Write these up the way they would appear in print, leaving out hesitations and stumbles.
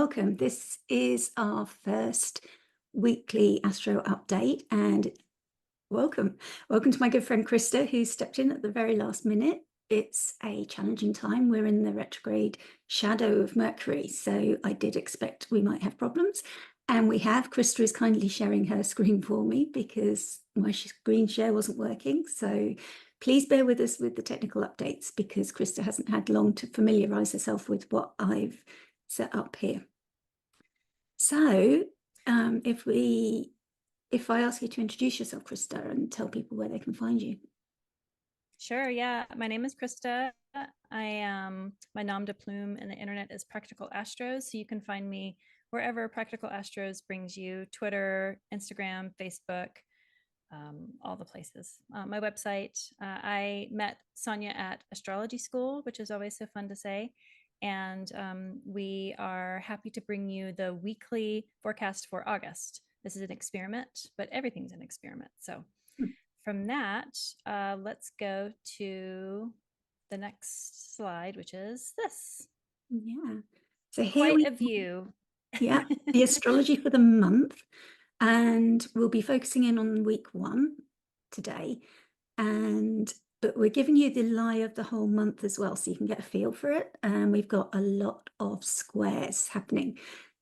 welcome. This is our first weekly Astro update, and welcome. Welcome to my good friend Christa, who stepped in at the very last minute. It's a challenging time. We're in the retrograde shadow of Mercury, so I did expect we might have problems. And we have. Christa is kindly sharing her screen for me because my screen share wasn't working. So please bear with us with the technical updates because Christa hasn't had long to familiarise herself with what I've set up here. So if I ask you to introduce yourself, Christa, and tell people where they can find you. Sure, yeah. My name is Christa. My nom de plume in the internet is Practical Astros. So you can find me wherever Practical Astros brings you: Twitter, Instagram, Facebook, all the places. My website, I met Sonia at Astrology School, which is always so fun to say. And we are happy to bring you the weekly forecast for August. This is an experiment, but everything's an experiment. So from that, let's go to the next slide, which is this. Yeah. So here Quite we a view. Yeah, the astrology for the month. And we'll be focusing in on week 1 today. But we're giving you the lie of the whole month as well, so you can get a feel for it. And we've got a lot of squares happening.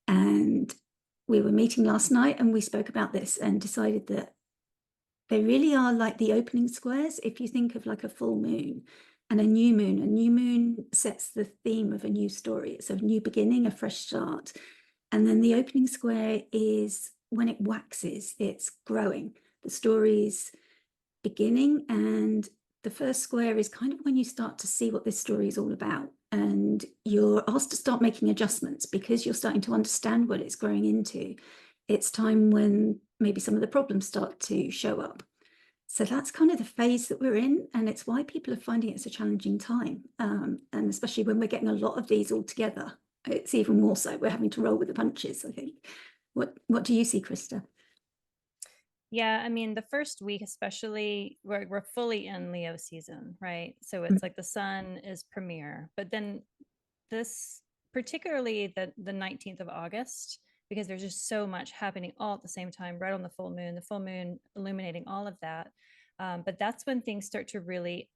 And we were meeting last night and we spoke about this and decided that they really are like the opening squares. If you think of like a full moon and a new moon sets the theme of a new story. It's a new beginning, a fresh start. And then the opening square is when it waxes, it's growing. The story's beginning, and the first square is kind of when you start to see what this story is all about. And you're asked to start making adjustments because you're starting to understand what it's growing into. It's time when maybe some of the problems start to show up. So that's kind of the phase that we're in, and it's why people are finding it's a challenging time. And especially when we're getting a lot of these all together, it's even more so. We're having to roll with the punches, I think. What do you see, Christa? Yeah, I mean, the first week, especially, we're fully in Leo season, right? So it's like the sun is premiere, but then this, particularly the 19th of August, because there's just so much happening all at the same time, right on the full moon illuminating all of that. But that's when things start to really,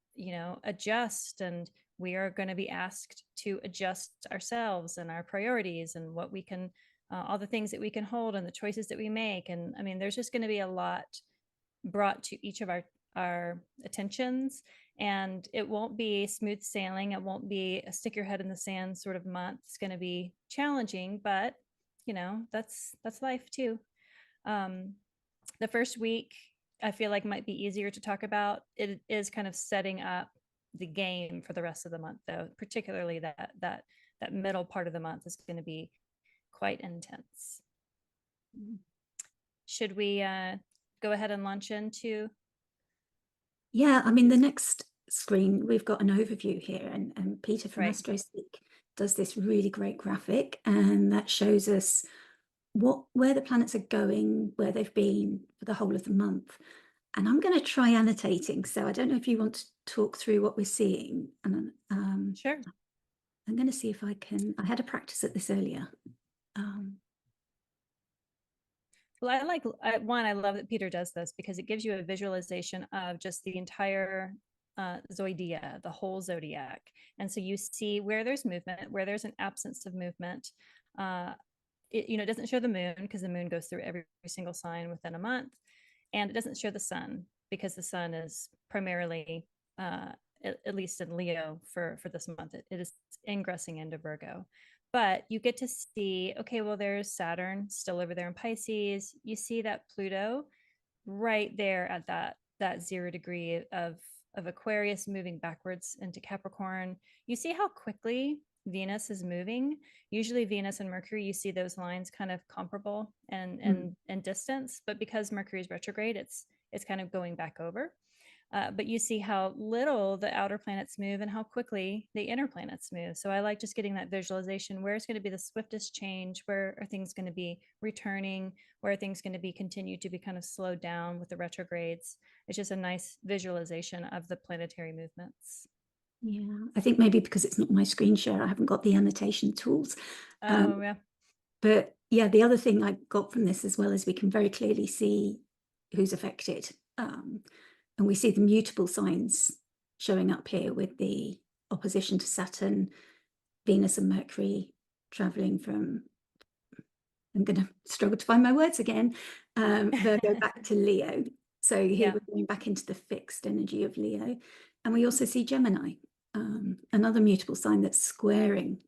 adjust, and we are going to be asked to adjust ourselves and our priorities and what we can, all the things that we can hold and the choices that we make. And I mean, there's just going to be a lot brought to each of our attentions, and it won't be smooth sailing. It won't be a stick your head in the sand sort of month. It's going to be challenging, but that's life too. The first week I feel like might be easier to talk about. It is kind of setting up the game for the rest of the month, though. Particularly that middle part of the month is going to be quite intense. Should we go ahead and launch into? Yeah, I mean, the next screen, we've got an overview here, and Peter from Right. AstroSeek does this really great graphic, and that shows us where the planets are going, where they've been for the whole of the month. And I'm going to try annotating. So I don't know if you want to talk through what we're seeing. And Sure. I'm going to see if I can. I had a practice at this earlier. Well, I love that Peter does this because it gives you a visualization of just the entire zoidia, the whole zodiac. And so you see where there's movement, where there's an absence of movement. It doesn't show the moon because the moon goes through every single sign within a month. And it doesn't show the sun because the sun is primarily, at least in Leo for this month, it is ingressing into Virgo. But you get to see, okay, well, there's Saturn still over there in Pisces. You see that Pluto right there at that 0 degree of Aquarius moving backwards into Capricorn. You see how quickly Venus is moving. Usually Venus and Mercury, you see those lines kind of comparable and distance, but because Mercury is retrograde, it's kind of going back over. But you see how little the outer planets move and how quickly the inner planets move. So I like just getting that visualization. Where is going to be the swiftest change? Where are things going to be returning? Where are things going to be continue to be kind of slowed down with the retrogrades? It's just a nice visualization of the planetary movements. Yeah, I think maybe because it's not my screen share, I haven't got the annotation tools. Oh, yeah. But yeah, the other thing I got from this as well is we can very clearly see who's affected. And we see the mutable signs showing up here with the opposition to Saturn, Venus and Mercury traveling from, I'm going to struggle to find my words again, Virgo back to Leo. So here we're going back into the fixed energy of Leo. And we also see Gemini, another mutable sign that's squaring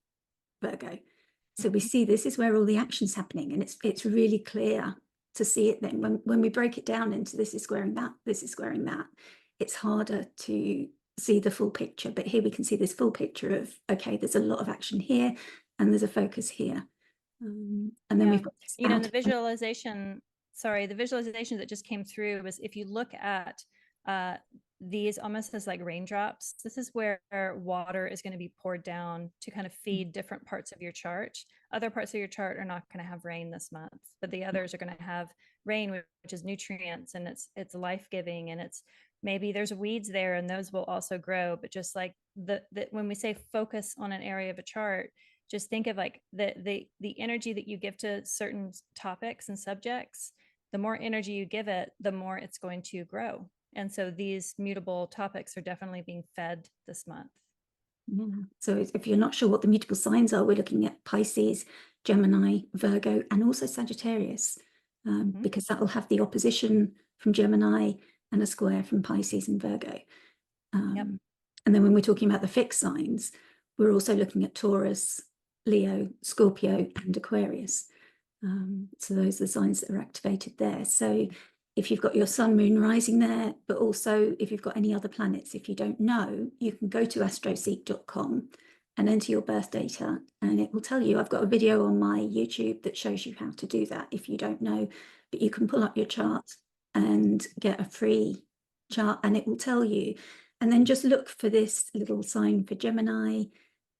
Virgo. So we see this is where all the action's happening, and it's really clear to see it then. When we break it down into this is squaring that, this is squaring that, it's harder to see the full picture. But here we can see this full picture of, okay, there's a lot of action here and there's a focus here. And then we've got this the visualization, the visualization that just came through was, if you look at these almost as like raindrops, this is where water is going to be poured down to kind of feed different parts of your chart. Other parts of your chart are not going to have rain this month, but the others are going to have rain, which is nutrients, and it's life-giving, and it's maybe there's weeds there and those will also grow. But just like when we say focus on an area of a chart, just think of like the energy that you give to certain topics and subjects. The more energy you give it, the more it's going to grow. And so these mutable topics are definitely being fed this month. Yeah. So if you're not sure what the mutable signs are, we're looking at Pisces, Gemini, Virgo, and also Sagittarius, because that will have the opposition from Gemini and a square from Pisces and Virgo. And then when we're talking about the fixed signs, we're also looking at Taurus, Leo, Scorpio, and Aquarius. So those are the signs that are activated there. So if you've got your sun, moon, rising there, but also if you've got any other planets, if you don't know, you can go to astroseek.com and enter your birth data, and it will tell you. I've got a video on my YouTube that shows you how to do that if you don't know, but you can pull up your chart and get a free chart and it will tell you. And then just look for this little sign for Gemini,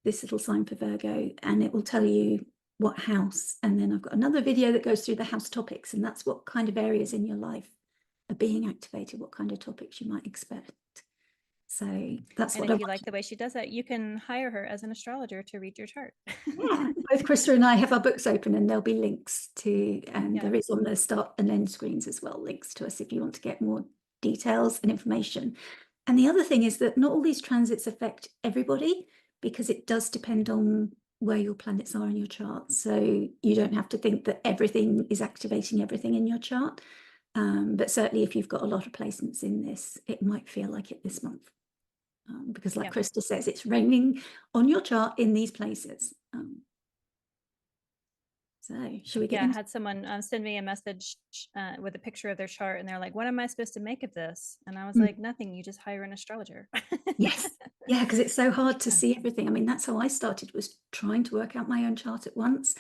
this little sign for Virgo, and it will tell you what house. And then I've got another video that goes through the house topics, and that's what kind of areas in your life are being activated, what kind of topics you might expect. So that's and what if you like the way she does that, you can hire her as an astrologer to read your chart. Yeah, both Christa and I have our books open, and there'll be links to, and there is on the start and end screens as well, links to us if you want to get more details and information. And the other thing is that not all these transits affect everybody, because it does depend on where your planets are in your chart. So you don't have to think that everything is activating everything in your chart. But certainly if you've got a lot of placements in this, it might feel like it this month. Because like Christa says, it's raining on your chart in these places. So should we get I had someone send me a message with a picture of their chart, and they're like, what am I supposed to make of this? And I was like, nothing, you just hire an astrologer. Yes. Yeah, because it's so hard to see everything. I mean, that's how I started, was trying to work out my own chart at once.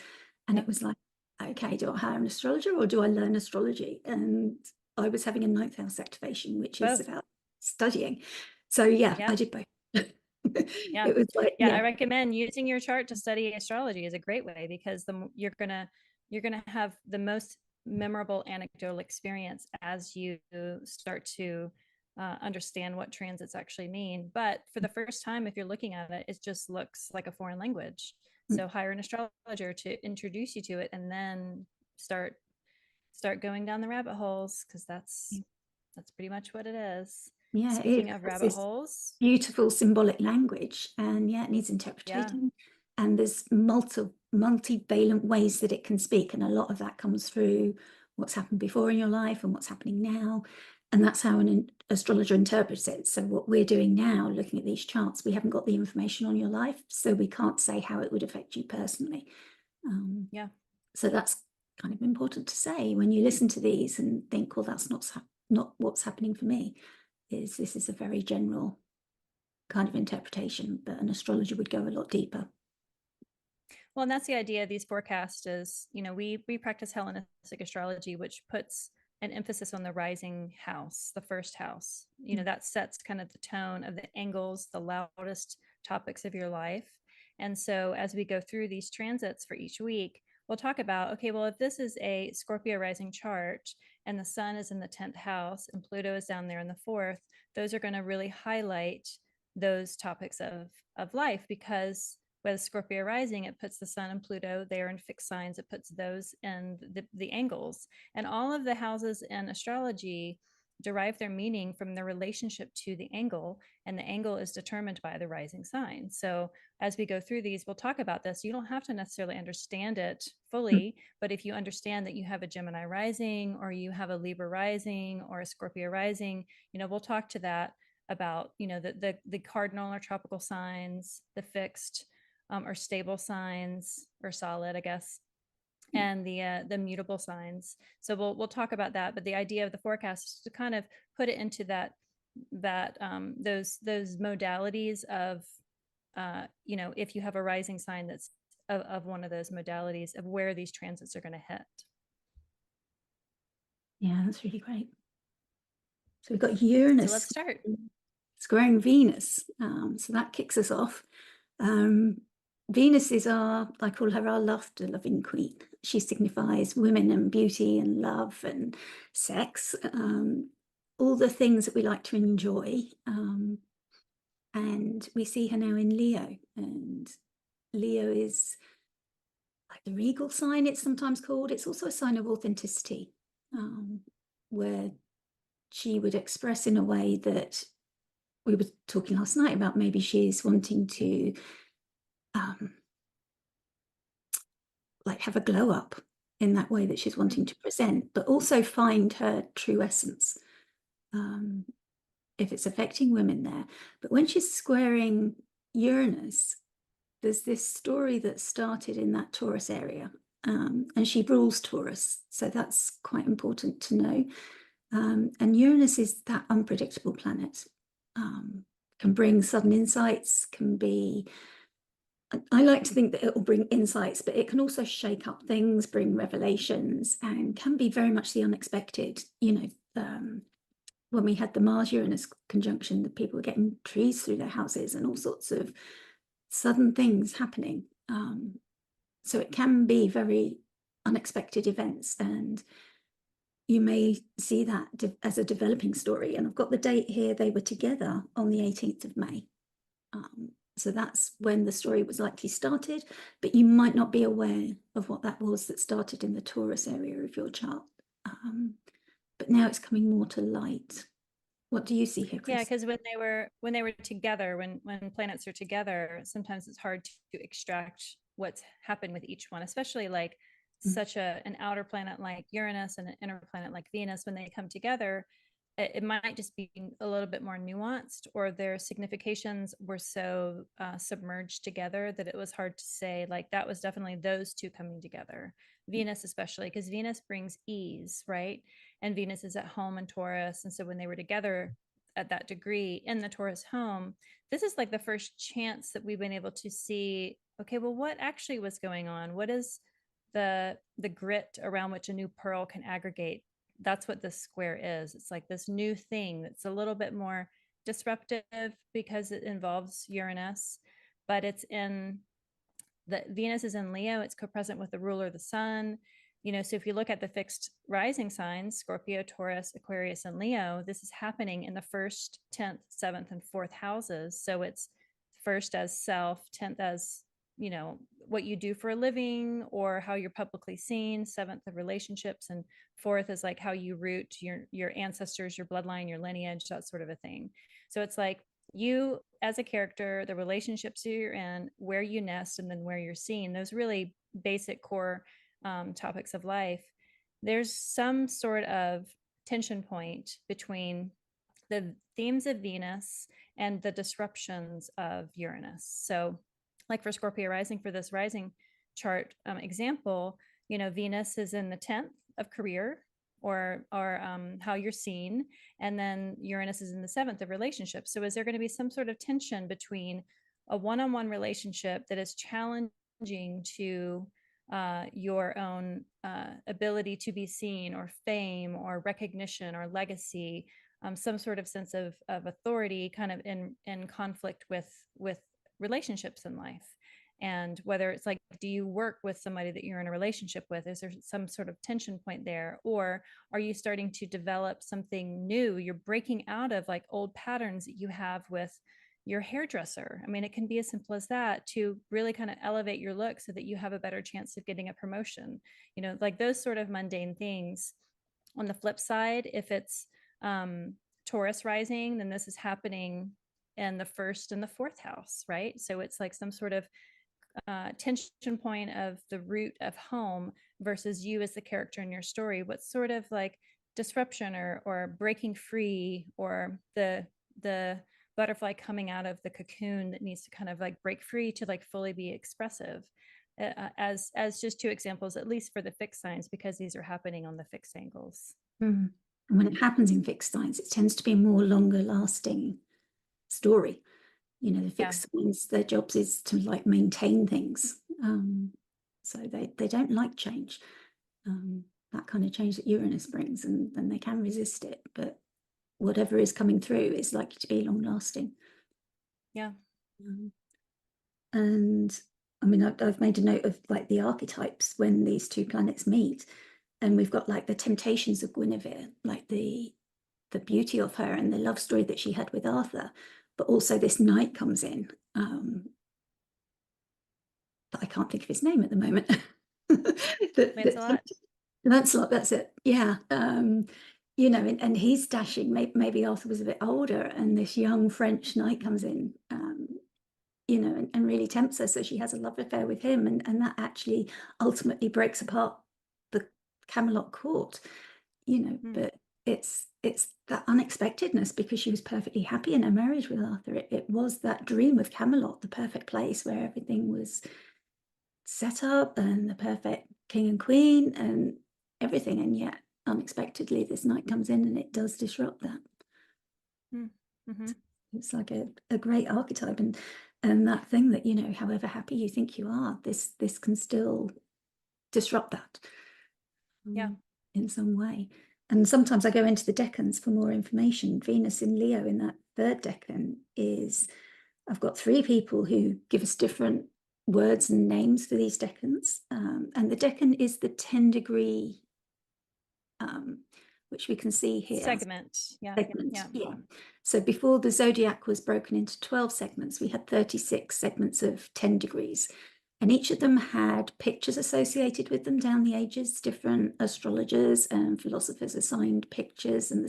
And it was like, okay, do I hire an astrologer or do I learn astrology? And I was having a 9th house activation, which is about studying. So I did both. It was like, I recommend using your chart to study astrology is a great way, because you're gonna have the most memorable anecdotal experience as you start to understand what transits actually mean. But for the first time, if you're looking at it, it just looks like a foreign language. So hire an astrologer to introduce you to it, and then start going down the rabbit holes, because that's pretty much what it is. Yeah, Speaking of rabbit holes, beautiful symbolic language, and it needs interpretation. And there's multivalent ways that it can speak, and a lot of that comes through what's happened before in your life and what's happening now. And that's how an astrologer interprets it. So what we're doing now, looking at these charts, we haven't got the information on your life, so we can't say how it would affect you personally. So that's kind of important to say when you listen to these and think, well, that's not what's happening for me. This is a very general kind of interpretation, but an astrologer would go a lot deeper. Well, and that's the idea of these forecasts is, we practice Hellenistic astrology, which puts an emphasis on the rising house, the first house. That sets kind of the tone of the angles, the loudest topics of your life. And so as we go through these transits for each week, we'll talk about, okay, well, if this is a Scorpio rising chart and the sun is in the 10th house and Pluto is down there in the 4th, those are going to really highlight those topics of life, because with Scorpio rising, it puts the sun and Pluto there in fixed signs. It puts those in the angles. And all of the houses in astrology derive their meaning from their relationship to the angle, and the angle is determined by the rising sign. So as we go through these, we'll talk about this. You don't have to necessarily understand it fully, but if you understand that you have a Gemini rising, or you have a Libra rising, or a Scorpio rising, we'll talk to that about, the cardinal or tropical signs, the fixed or stable signs, or solid, I guess, and the mutable signs. So we'll talk about that. But the idea of the forecast is to kind of put it into those modalities of, if you have a rising sign that's of one of those modalities of where these transits are going to hit. Yeah, that's really great. So we've got Uranus. So let's start. Squaring Venus. So that kicks us off. Venus is I call her our laughter loving queen. She signifies women and beauty and love and sex, all the things that we like to enjoy. And we see her now in Leo, and Leo is like the regal sign, it's sometimes called. It's also a sign of authenticity, where she would express in a way that we were talking last night about. Maybe she's wanting to like have a glow up in that way that she's wanting to present, but also find her true essence, if it's affecting women there. But when she's squaring Uranus, there's this story that started in that Taurus area, and she rules Taurus, so that's quite important to know. And Uranus is that unpredictable planet, can bring sudden insights, can be, I like to think that it will bring insights, but it can also shake up things, bring revelations, and can be very much the unexpected. When we had the Mars-Uranus conjunction, the people were getting trees through their houses and all sorts of sudden things happening. So it can be very unexpected events, and you may see that as a developing story. And I've got the date here. They were together on the 18th of May. So that's when the story was likely started, but you might not be aware of what that was that started in the Taurus area of your chart. But now it's coming more to light. What do you see here, Chris? Yeah, because when they were together, when planets are together, sometimes it's hard to extract what's happened with each one, especially like such an outer planet like Uranus and an inner planet like Venus. When they come together, it might just be a little bit more nuanced, or their significations were so submerged together that it was hard to say, like, that was definitely those two coming together. Venus especially, because Venus brings ease, right? And Venus is at home in Taurus. And so when they were together at that degree in the Taurus home, this is like the first chance that we've been able to see, okay, well, what actually was going on? What is the grit around which a new pearl can aggregate? That's what this square is. It's like this new thing that's a little bit more disruptive because it involves Uranus, but it's in the Venus is in Leo. It's co-present with the ruler of the sun. So if you look at the fixed rising signs, Scorpio, Taurus, Aquarius, and Leo, this is happening in the 1st, 10th, 7th, and 4th houses. So it's 1st as self, 10th as, what you do for a living or how you're publicly seen, 7th of relationships, and 4th is like how you root your ancestors, your bloodline, your lineage, that sort of a thing. So it's like you as a character, the relationships you're in, where you nest, and then where you're seen, those really basic core topics of life. There's some sort of tension point between the themes of Venus and the disruptions of Uranus. So like for Scorpio rising, for this rising chart example, Venus is in the 10th of career or how you're seen, and then Uranus is in the 7th of relationships. So is there going to be some sort of tension between a one-on-one relationship that is challenging to your own ability to be seen, or fame, or recognition, or legacy, some sort of sense of authority, kind of in conflict with relationships in life? And whether it's like, do you work with somebody that you're in a relationship with? Is there some sort of tension point there? Or are you starting to develop something new? You're breaking out of like old patterns that you have with your hairdresser. I mean, it can be as simple as that to really kind of elevate your look so that you have a better chance of getting a promotion, you know, like those sort of mundane things. On the flip side, if it's Taurus rising, then this is happening in the 1st and the 4th house, right? So it's like some sort of tension point of the root of home versus you as the character in your story. What sort of like disruption or breaking free, or the butterfly coming out of the cocoon that needs to kind of like break free to like fully be expressive, as just 2 examples, at least for the fixed signs, because these are happening on the fixed angles. And when it happens in fixed signs, it tends to be a more longer lasting story. You know, the fixed signs, their jobs is to like maintain things. So they don't like change. That kind of change that Uranus brings, and they can resist it. But whatever is coming through is likely to be long lasting. Yeah. And I mean, I've made a note of like the archetypes when these 2 planets meet, and we've got like the temptations of Guinevere, like the beauty of her and the love story that she had with Arthur, but also this knight comes in, but I can't think of his name at the moment. Lancelot, that's it. Yeah. You know, and he's dashing. Maybe Arthur was a bit older, and this young French knight comes in, you know, and really tempts her. So she has a love affair with him, and that actually ultimately breaks apart the Camelot court, you know. But it's that unexpectedness, because she was perfectly happy in her marriage with Arthur. It was that dream of Camelot, the perfect place where everything was set up and the perfect king and queen and everything, and yet unexpectedly this knight comes in and it does disrupt that. It's like a great archetype, and that thing that, you know, however happy you think you are, this can still disrupt that in some way. And sometimes I go into the decans for more information. Venus in Leo in that 3rd decan is, I've got 3 people who give us different words and names for these decans. And the decan is the 10-degree, which we can see here. Segment. Yeah. So before the zodiac was broken into 12 segments, we had 36 segments of 10 degrees. And each of them had pictures associated with them down the ages. Different astrologers and philosophers assigned pictures. And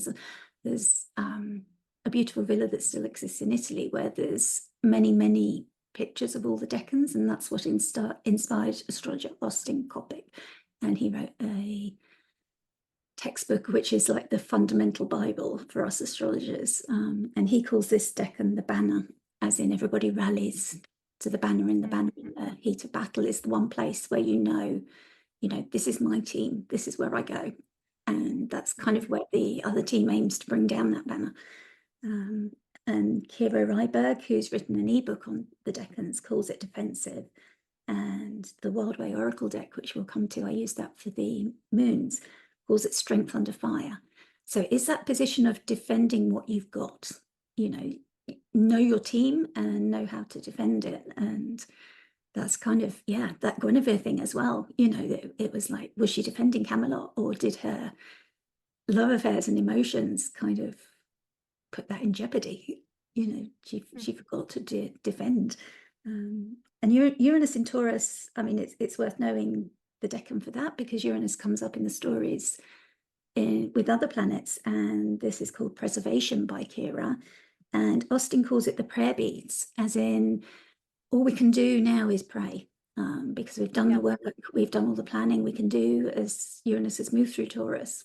there's a beautiful villa that still exists in Italy where there's many pictures of all the decans, and that's what inspired astrologer Austin Coppock. And he wrote a textbook which is like the fundamental Bible for us astrologers. And he calls this decan the banner, as in everybody rallies to the banner, in the heat of battle is the one place where you know, this is my team, this is where I go. And that's kind of where the other team aims to bring down that banner. And Kiro Ryberg, who's written an ebook on the decans, calls it defensive. And the Wild Way Oracle deck, which we'll come to, I use that for the moons, calls it strength under fire. So it's that position of defending what you've got, know your team and know how to defend it. And that's kind of, that Guinevere thing as well. It was like, was she defending Camelot, or did her love affairs and emotions kind of put that in jeopardy? She forgot to defend. And Uranus in Taurus, I mean, it's worth knowing the decan for that, because Uranus comes up in the stories with other planets, and this is called preservation by Kira. And Austin calls it the prayer beads, as in all we can do now is pray, because we've done the work, we've done all the planning we can do as Uranus has moved through Taurus.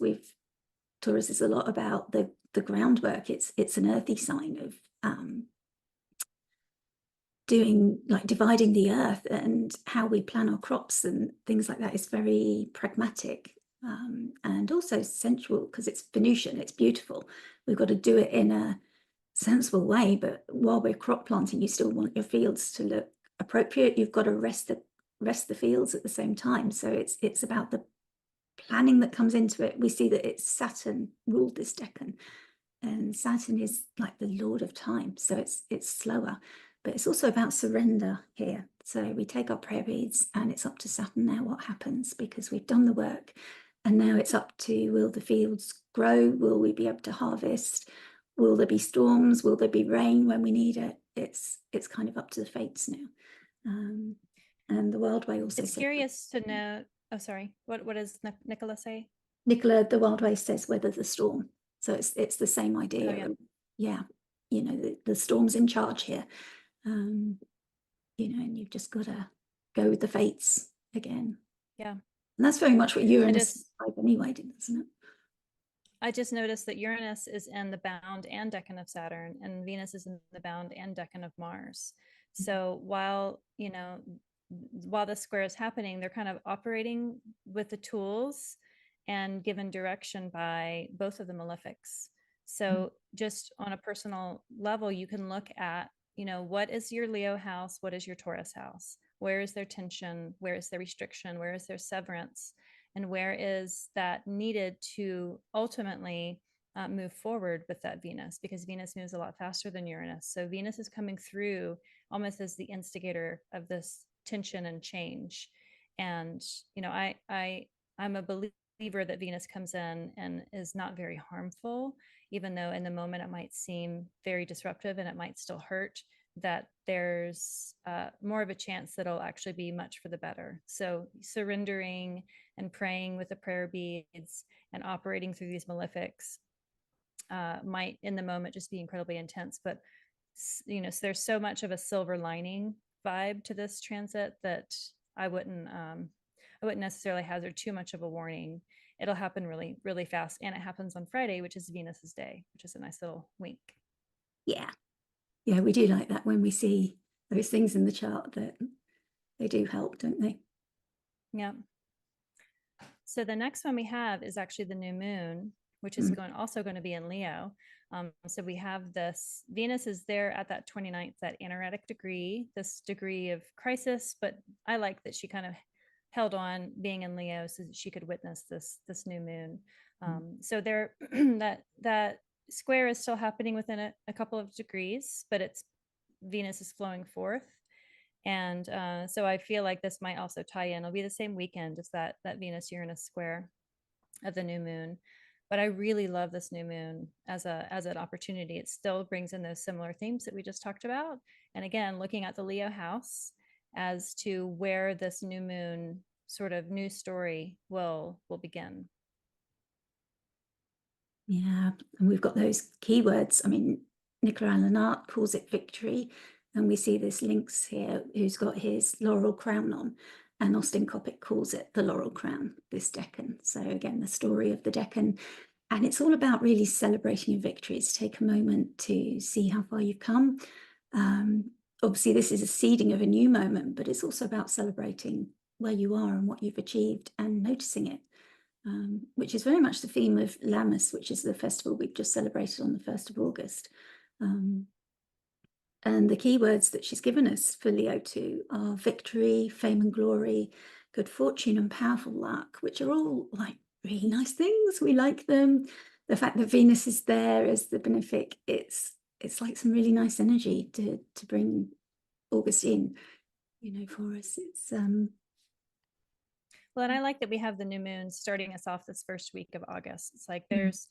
Taurus is a lot about the groundwork. It's an earthy sign of dividing the earth, and how we plan our crops and things like that is very pragmatic, and also sensual, because it's Venusian, it's beautiful. We've got to do it in a sensible way, but while we're crop planting, you still want your fields to look appropriate. You've got to rest the fields at the same time. So it's about the planning that comes into it. We see that it's Saturn ruled this decan, and Saturn is like the lord of time, so it's slower, but it's also about surrender here. So we take our prayer beads, and it's up to Saturn now what happens, because we've done the work, and now it's up to, will the fields grow? Will we be able to harvest? Will there be storms? Will there be rain when we need it? it's kind of up to the fates now. And the Wild Way also It's says, curious to know. Oh, sorry. What does Nicola say? Nicola, the Wild Way says, weather the storm. So it's the same idea. Oh, yeah. Yeah, you know, the storm's in charge here. You know, and you've just got to go with the fates again. Yeah. And that's very much what Uranus is like anyway, isn't it? I just noticed that Uranus is in the bound and decan of Saturn, and Venus is in the bound and decan of Mars. So while, you know, while the square is happening, they're kind of operating with the tools and given direction by both of the malefics. So just on a personal level, you can look at, you know, what is your Leo house? What is your Taurus house? Where is their tension? Where is their restriction? Where is their severance? And where is that needed to ultimately move forward with that Venus, because Venus moves a lot faster than Uranus. So Venus is coming through almost as the instigator of this tension and change. And, you know, I'm a believer that Venus comes in and is not very harmful, even though in the moment it might seem very disruptive and it might still hurt, that there's more of a chance that it'll actually be much for the better. So surrendering and praying with the prayer beads and operating through these malefics might in the moment just be incredibly intense. But, you know, so there's so much of a silver lining vibe to this transit that I wouldn't necessarily hazard too much of a warning. It'll happen really, really fast. And it happens on Friday, which is Venus's day, which is a nice little wink. Yeah. Yeah, we do like that when we see those things in the chart, that they do help, don't they? Yeah. So the next one we have is actually the new moon, which is also going to be in Leo. So we have this, Venus is there at that 29th, that anaretic degree, this degree of crisis, but I like that she kind of held on being in Leo so that she could witness this new moon. So there, that square is still happening within a couple of degrees, but it's Venus is flowing forth. And so I feel like this might also tie in. It'll be the same weekend as that Venus Uranus square of the new moon. But I really love this new moon as an opportunity. It still brings in those similar themes that we just talked about. And again, looking at the Leo house as to where this new moon sort of new story will begin. Yeah, and we've got those keywords. I mean, Nicola Allenart calls it victory, and we see this Lynx here who's got his laurel crown on, and Austin Coppock calls it the laurel crown, this decan. So again, the story of the decan, and it's all about really celebrating your victories. Take a moment to see how far you've come. Obviously, this is a seeding of a new moment, but it's also about celebrating where you are and what you've achieved and noticing it. Which is very much the theme of Lammas, which is the festival we've just celebrated on the 1st of August. And the keywords that she's given us for Leo 2 are victory, fame and glory, good fortune and powerful luck, which are all like really nice things. We like them. The fact that Venus is there as the benefic, it's like some really nice energy to bring August in, you know, for us. It's Well, and I like that we have the new moon starting us off this first week of August. It's like there's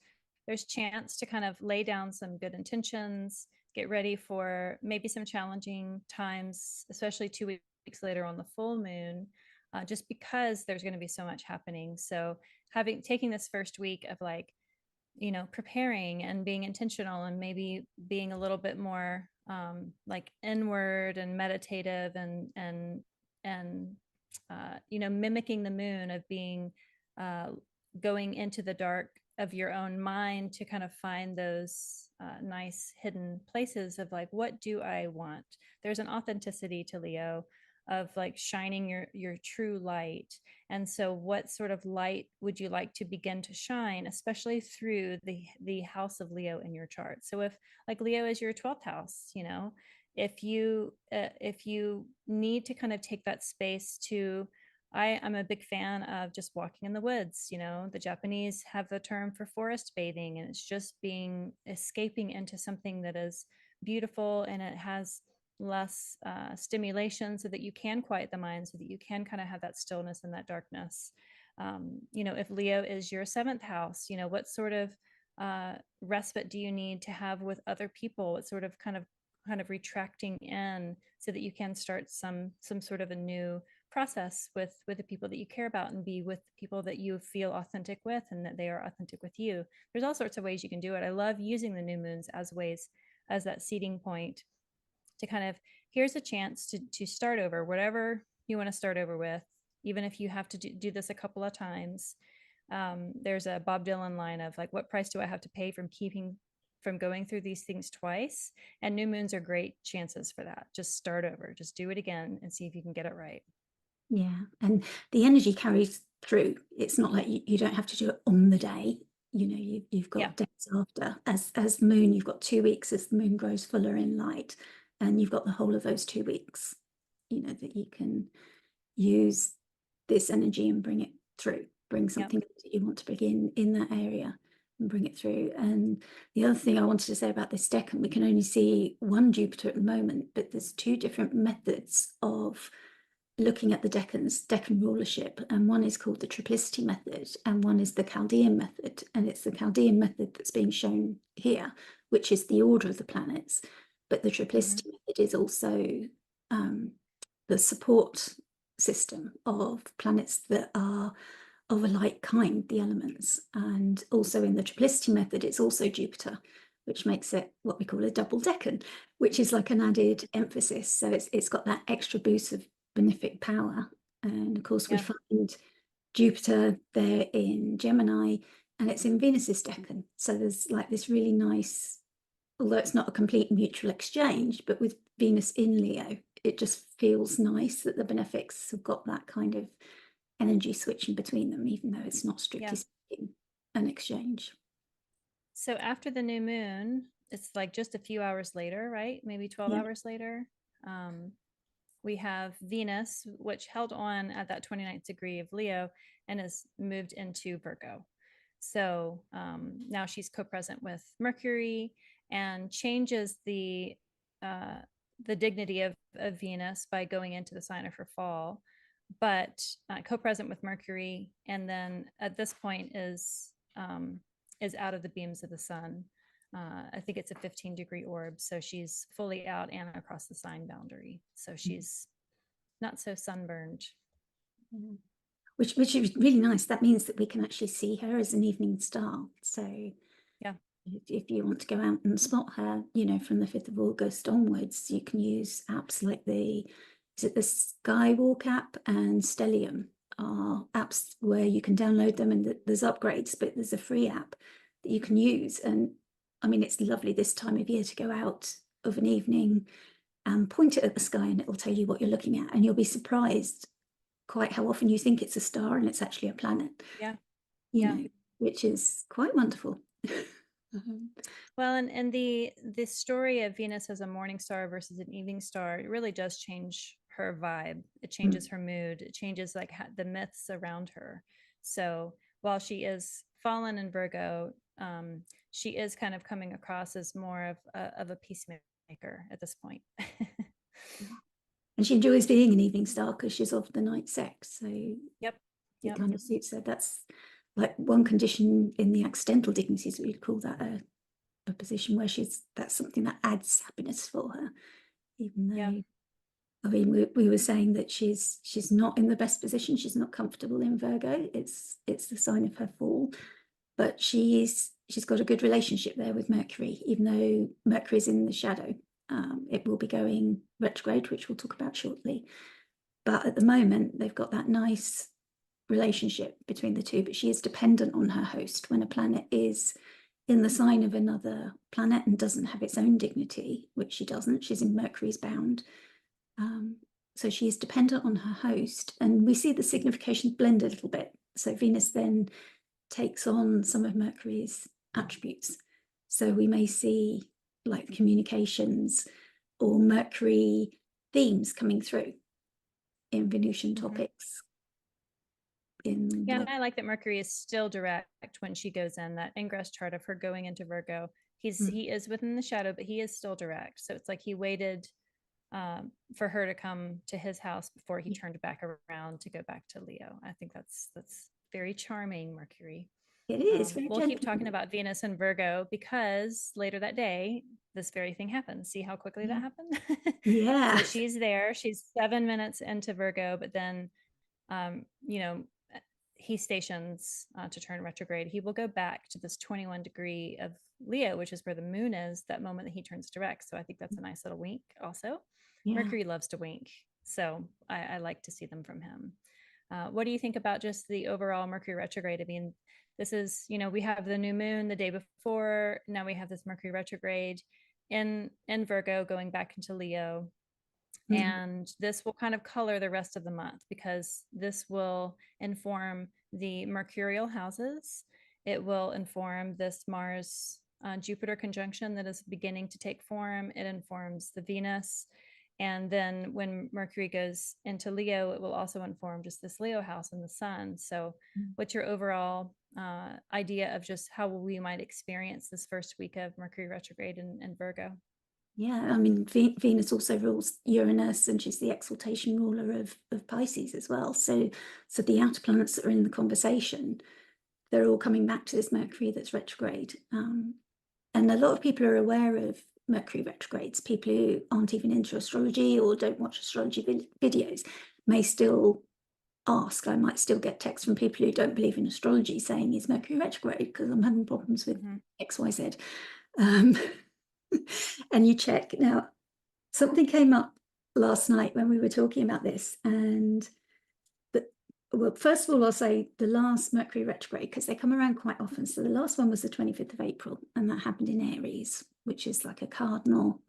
chance to kind of lay down some good intentions, get ready for maybe some challenging times, especially 2 weeks later on the full moon, just because there's going to be so much happening. So taking this first week of like, you know, preparing and being intentional and maybe being a little bit more like inward and meditative and you know, mimicking the moon of being going into the dark of your own mind to kind of find those nice hidden places of like, what do I want? There's an authenticity to Leo of like shining your true light. And so what sort of light would you like to begin to shine, especially through the house of Leo in your chart? So if like Leo is your 12th house, you know, if you need to kind of take that space to, I'm a big fan of just walking in the woods. You know, the Japanese have the term for forest bathing, and it's just escaping into something that is beautiful and it has less stimulation, so that you can quiet the mind, so that you can kind of have that stillness and that darkness. You know, if Leo is your 7th house, you know, what sort of respite do you need to have with other people? What sort of kind of kind of retracting in so that you can start some sort of a new process with the people that you care about, and be with people that you feel authentic with and that they are authentic with you. There's all sorts of ways you can do it. I love using the new moons as ways, as that seeding point to kind of, here's a chance to start over, whatever you want to start over with, even if you have to do this a couple of times. There's a Bob Dylan line of like, what price do I have to pay from going through these things twice? And new moons are great chances for that. Just start over, just do it again and see if you can get it right. Yeah, and the energy carries through. It's not like you don't have to do it on the day. You know, you've got days after. As the moon, you've got 2 weeks as the moon grows fuller in light, and you've got the whole of those 2 weeks, you know, that you can use this energy and bring it through, bring something that you want to begin in that area and bring it through. And the other thing I wanted to say about this decan, we can only see one Jupiter at the moment, but there's 2 different methods of looking at the decan rulership, and one is called the triplicity method and one is the Chaldean method, and it's the Chaldean method that's being shown here, which is the order of the planets, but the triplicity method is also the support system of planets that are of a like kind, the elements. And also in the triplicity method, it's also Jupiter, which makes it what we call a double decan, which is like an added emphasis. So it's got that extra boost of benefic power. And of course, we find Jupiter there in Gemini, and it's in Venus's decan. So there's like this really nice, although it's not a complete mutual exchange, but with Venus in Leo, it just feels nice that the benefics have got that kind of energy switching between them, even though it's not strictly speaking an exchange. So after the new moon, it's like just a few hours later, right? Maybe 12 hours later. We have Venus, which held on at that 29th degree of Leo and has moved into Virgo. So now she's co-present with Mercury and changes the dignity of Venus by going into the sign of her fall, but co-present with Mercury, and then at this point is out of the beams of the sun. I think it's a 15-degree orb, so she's fully out and across the sign boundary. So she's not so sunburned. Which is really nice. That means that we can actually see her as an evening star. So if you want to go out and spot her, you know, from the 5th of August onwards, you can use apps like the Skywalk app and Stellium are apps where you can download them, and there's upgrades, but there's a free app that you can use. And I mean, it's lovely this time of year to go out of an evening and point it at the sky, and it will tell you what you're looking at, and you'll be surprised quite how often you think it's a star and it's actually a planet. You know, which is quite wonderful. Well, and the story of Venus as a morning star versus an evening star, it really does change her vibe. It changes her mood. It changes like the myths around her. So while she is fallen in Virgo, she is kind of coming across as more of a peacemaker at this point. And she enjoys being an evening star because she's of the night sex. So it kind of suits her. That's like one condition in the accidental dignities, we'd call that a position where that's something that adds happiness for her, even though I mean we were saying that she's not in the best position. She's not comfortable in Virgo. It's the sign of her fall, but she's got a good relationship there with Mercury, even though Mercury is in the shadow. It will be going retrograde, which we'll talk about shortly, but at the moment they've got that nice relationship between the two, but she is dependent on her host. When a planet is in the sign of another planet and doesn't have its own dignity, which she doesn't, she's in Mercury's bound, so she is dependent on her host, and we see the significations blend a little bit. So Venus then takes on some of Mercury's attributes, so we may see like communications or Mercury themes coming through in Venusian topics. And I like that Mercury is still direct when she goes in that ingress chart of her going into Virgo. He is within the shadow, but he is still direct. So it's like he waited for her to come to his house before he turned back around to go back to Leo. I think that's very charming, Mercury. It is very We'll keep gentle. talking about Venus and Virgo because later that day, this very thing happens. See how quickly that happened? Yeah. So she's there. She's 7 minutes into Virgo, but then, you know, he stations to turn retrograde. He will go back to this 21 degree of Leo, which is where the moon is, that moment that he turns direct. So I think that's a nice little wink also. Yeah. Mercury loves to wink. So I like to see them from him. What do you think about just the overall Mercury retrograde? I mean, this is, you know, we have the new moon the day before. Now we have this Mercury retrograde in Virgo going back into Leo. And this will kind of color the rest of the month because this will inform the mercurial houses. It will inform this Mars Jupiter conjunction that is beginning to take form. It informs the Venus. And then when Mercury goes into Leo, it will also inform just this Leo house and the sun. So what's your overall idea of just how we might experience this first week of Mercury retrograde in Virgo? Yeah, I mean, Venus also rules Uranus, and she's the exaltation ruler of Pisces as well. So the outer planets that are in the conversation, they're all coming back to this Mercury that's retrograde. And a lot of people are aware of Mercury retrogrades. People who aren't even into astrology or don't watch astrology videos may still ask. I might still get texts from people who don't believe in astrology saying, is Mercury retrograde? Because I'm having problems with XYZ. And you check. Now, something came up last night when we were talking about this, and well, first of all, I'll say the last Mercury retrograde, because they come around quite often. So the last one was the 25th of April, and that happened in Aries, which is like a cardinal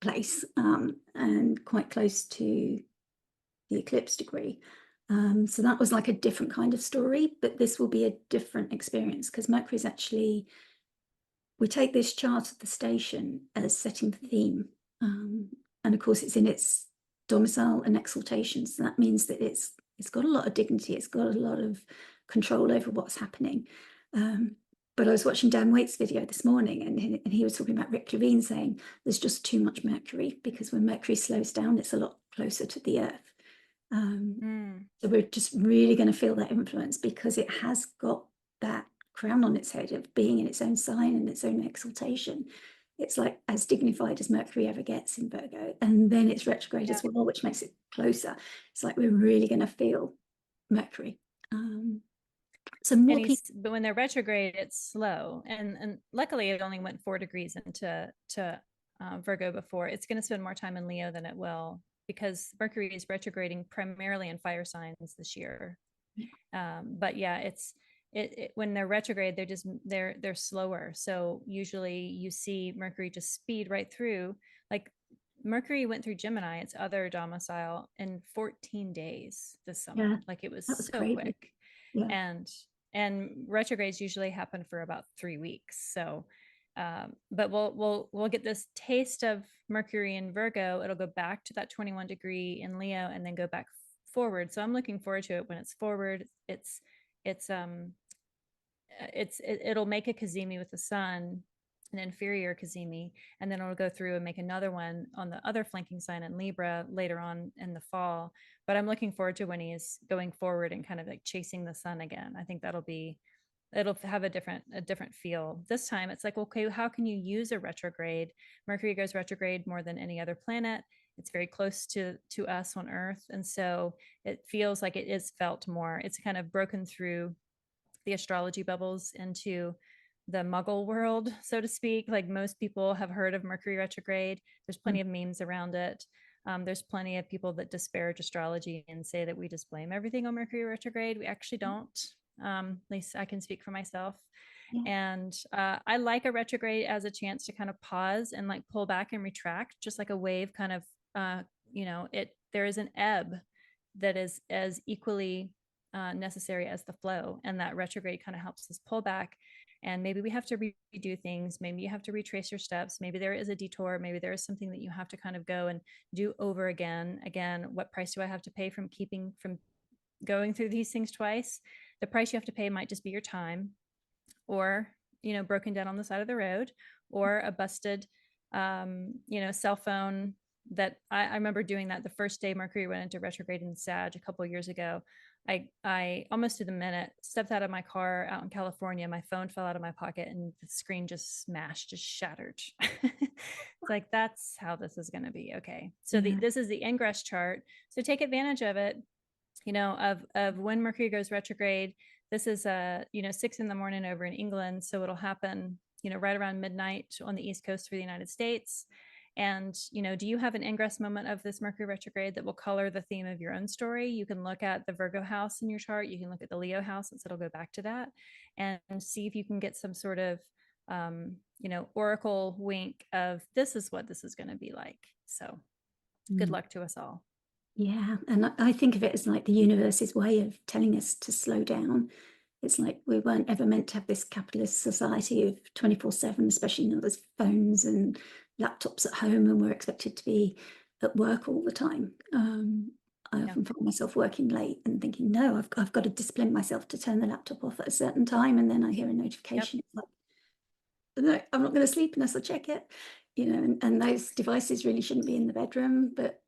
place, and quite close to the eclipse degree. So that was like a different kind of story, but this will be a different experience because Mercury is actually, we take this chart of the station as setting the theme. And of course, it's in its domicile and exaltation. So that means that it's got a lot of dignity. It's got a lot of control over what's happening. But I was watching Dan Waite's video this morning, and he was talking about Rick Levine saying there's just too much Mercury, because when Mercury slows down, it's a lot closer to the Earth. So we're just really going to feel that influence because it has got that crown on its head of being in its own sign and its own exaltation. It's like as dignified as Mercury ever gets in Virgo, and then it's retrograde as well, which makes it closer. It's like we're really going to feel Mercury. So more people, but when they're retrograde, it's slow, and luckily it only went 4 degrees into Virgo before. It's going to spend more time in Leo than it will, because Mercury is retrograding primarily in fire signs this year. But yeah, it's when they're retrograde, they're slower. So usually you see Mercury just speed right through. Like Mercury went through Gemini, its other domicile, in 14 days this summer. Like it was so quick. And retrogrades usually happen for about 3 weeks. So but we'll get this taste of Mercury in Virgo. It'll go back to that 21 degree in Leo and then go back forward. So I'm looking forward to it. When it's forward, it'll make a cazimi with the sun, an inferior cazimi, and then it'll go through and make another one on the other flanking sign in Libra later on in the fall. But I'm looking forward to when he's going forward and kind of like chasing the sun again. I think it'll have a different feel. This time it's like, okay, how can you use a retrograde? Mercury goes retrograde more than any other planet. It's very close to us on Earth, and so it feels like it is felt more. It's kind of broken through the astrology bubbles into the Muggle world, so to speak. Like most people have heard of Mercury retrograde. There's plenty of memes around it. There's plenty of people that disparage astrology and say that we just blame everything on Mercury retrograde. We actually don't. At least I can speak for myself. And I like a retrograde as a chance to kind of pause and like pull back and retract, just like a wave kind of, there is an ebb that is as equally necessary as the flow. And that retrograde kind of helps us pull back. And maybe we have to redo things. Maybe you have to retrace your steps. Maybe there is a detour. Maybe there is something that you have to kind of go and do over again. Again, what price do I have to pay from going through these things twice? The price you have to pay might just be your time, or, broken down on the side of the road, or a busted, cell phone. That I remember doing that the first day Mercury went into retrograde in Sag a couple of years ago. I almost to the minute stepped out of my car out in California. My phone fell out of my pocket and the screen just smashed, just shattered. It's like, that's how this is going to be. Okay. So Yeah. this is the ingress chart. So take advantage of it, of when Mercury goes retrograde. This is 6 a.m. over in England. So it'll happen, right around midnight on the East Coast for the United States. And, do you have an ingress moment of this Mercury retrograde that will color the theme of your own story? You can look at the Virgo house in your chart. You can look at the Leo house, since it'll go back to that, and see if you can get some sort of, oracle wink of this is what this is going to be like. So good luck to us all. Yeah. And I think of it as like the universe's way of telling us to slow down. It's like we weren't ever meant to have this capitalist society of 24/7, especially now there's phones and laptops at home and we're expected to be at work all the time. I often find myself working late and thinking, no, I've got to discipline myself to turn the laptop off at a certain time. And then I hear a notification. It's like, no, I'm not going to sleep unless I check it, and those devices really shouldn't be in the bedroom. But,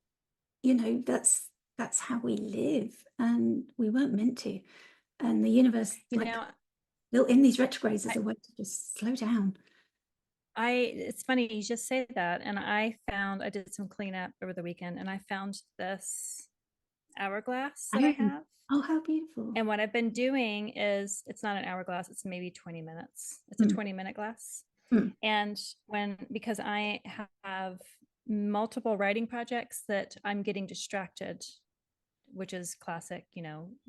that's how we live and we weren't meant to. And the universe built in these retrogrades as a way to just slow down. It's funny you just say that. And I did some cleanup over the weekend and I found this hourglass that I have. Oh, how beautiful. And what I've been doing is, it's not an hourglass, it's maybe 20 minutes. It's a 20-minute glass. And because I have multiple writing projects that I'm getting distracted, which is classic,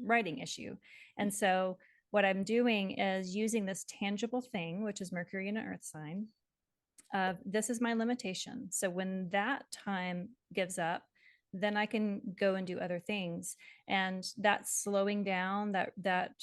writing issue. And so what I'm doing is using this tangible thing, which is Mercury in an earth sign. This is my limitation. So when that time gives up, then I can go and do other things. And that slowing down, that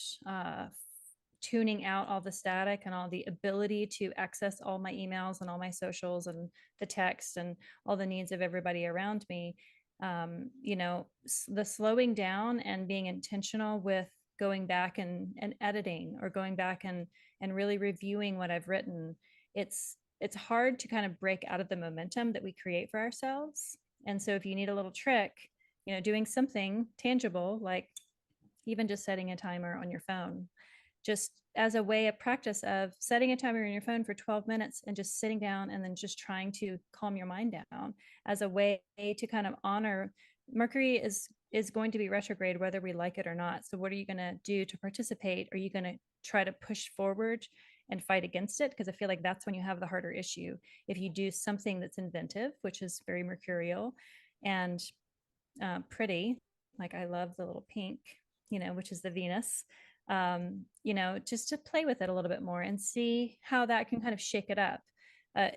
tuning out all the static and all the ability to access all my emails and all my socials and the text and all the needs of everybody around me. The slowing down and being intentional with going back and editing, or going back and really reviewing what I've written. It's hard to kind of break out of the momentum that we create for ourselves. And so if you need a little trick, doing something tangible, like even just setting a timer on your phone, just as a way of practice of setting a timer on your phone for 12 minutes and just sitting down and then just trying to calm your mind down, as a way to kind of honor Mercury is going to be retrograde whether we like it or not. So what are you going to do to participate? Are you going to try to push forward and fight against it? Because I feel like that's when you have the harder issue. If you do something that's inventive, which is very mercurial and pretty, like I love the little pink, which is the Venus, just to play with it a little bit more and see how that can kind of shake it up.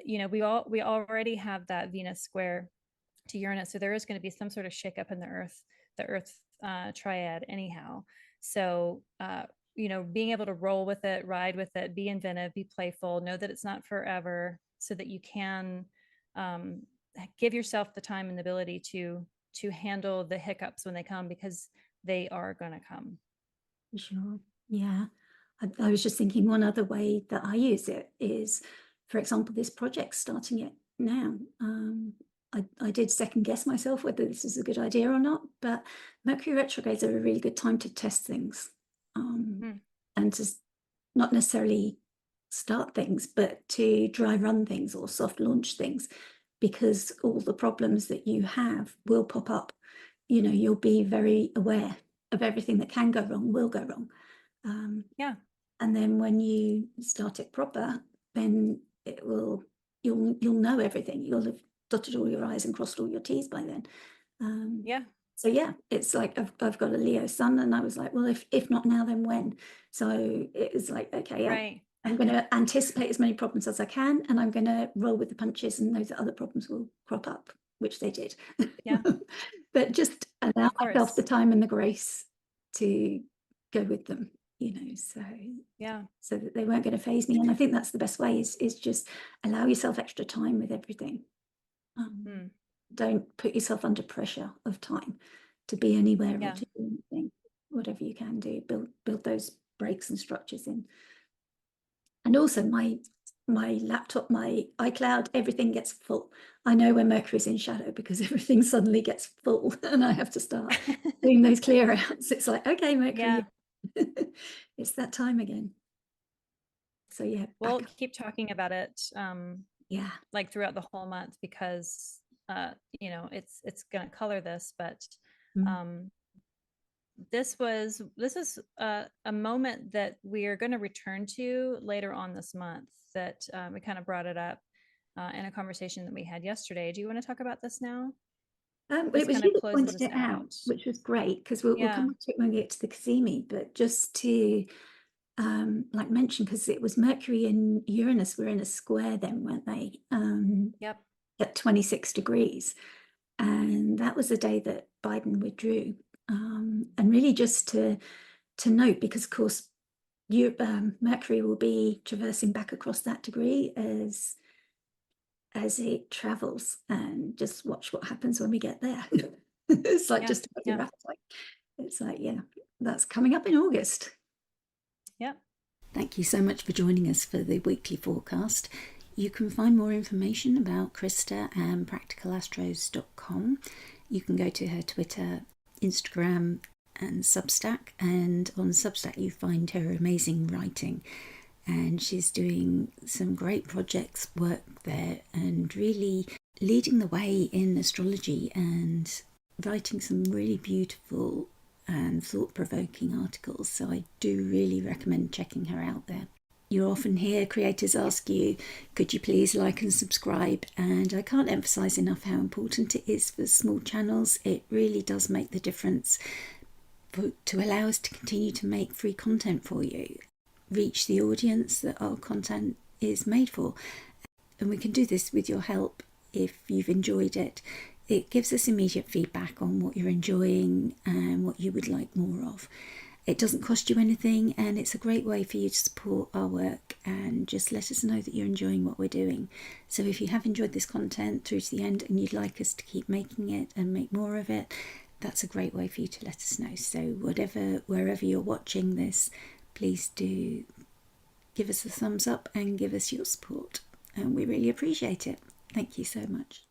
We already have that Venus square to Uranus, so there is going to be some sort of shake up in the Earth triad anyhow. So being able to roll with it, ride with it, be inventive, be playful, know that it's not forever, so that you can give yourself the time and the ability to handle the hiccups when they come, because they are going to come. Sure. Yeah. I was just thinking one other way that I use it is, for example, this project, starting it now. I did second guess myself whether this is a good idea or not, but Mercury retrogrades are a really good time to test things, and to not necessarily start things, but to dry run things or soft launch things, because all the problems that you have will pop up. You'll be very aware of everything that can go wrong, will go wrong. And then when you start it proper, then you'll know everything. You'll have dotted all your I's and crossed all your T's by then. So yeah, it's like I've got a Leo sun, and I was like, well, if not now, then when? So it was like, okay, right. I'm going to anticipate as many problems as I can, and I'm going to roll with the punches and know that other problems will crop up, which they did. But just allow myself the time and the grace to go with them, so that they weren't going to phase me. And I think that's the best way, is just allow yourself extra time with everything. Don't put yourself under pressure of time to be anywhere or to do anything. Whatever you can do, build those breaks and structures in. And also my my laptop, my iCloud, everything gets full. I know when Mercury's in shadow because everything suddenly gets full and I have to start doing those clear outs. It's like, okay, Mercury, Yeah. it's that time again. So yeah, We'll back. keep talking about it, Yeah. like throughout the whole month, because you know, it's gonna color this, but Mm. um this is a moment that we are going to return to later on this month, that we kind of brought it up in a conversation that we had yesterday. Do you want to talk about this now? It This was kind of you that closes pointed us it out, out. which was great because we'll Yeah. come back to it when we get to the Kazemi, but just to like mention, because it was Mercury and Uranus were in a square then, weren't they? Yep. At 26 degrees. And that was the day that Biden withdrew. And really just to note, because of course Mercury will be traversing back across that degree as it travels, and just watch what happens when we get there. It's like, Yeah. just Yeah. it's like, yeah, that's coming up in August. Yep. Thank you so much for joining us for the weekly forecast. You can find more information about Christa and practicalastros.com. You can go to her Twitter, Instagram, and Substack. And on Substack, you find her amazing writing. And she's doing some great projects work there and really leading the way in astrology and writing some really beautiful and thought-provoking articles. So I do really recommend checking her out there. You often hear creators ask you, could you please like and subscribe? And I can't emphasize enough how important it is for small channels. It really does make the difference to allow us to continue to make free content for you, reach the audience that our content is made for. And we can do this with your help. If you've enjoyed it, it gives us immediate feedback on what you're enjoying and what you would like more of. It doesn't cost you anything, and it's a great way for you to support our work and just let us know that you're enjoying what we're doing. So if you have enjoyed this content through to the end and you'd like us to keep making it and make more of it, that's a great way for you to let us know. So wherever you're watching this, please do give us a thumbs up and give us your support, and we really appreciate it. Thank you so much.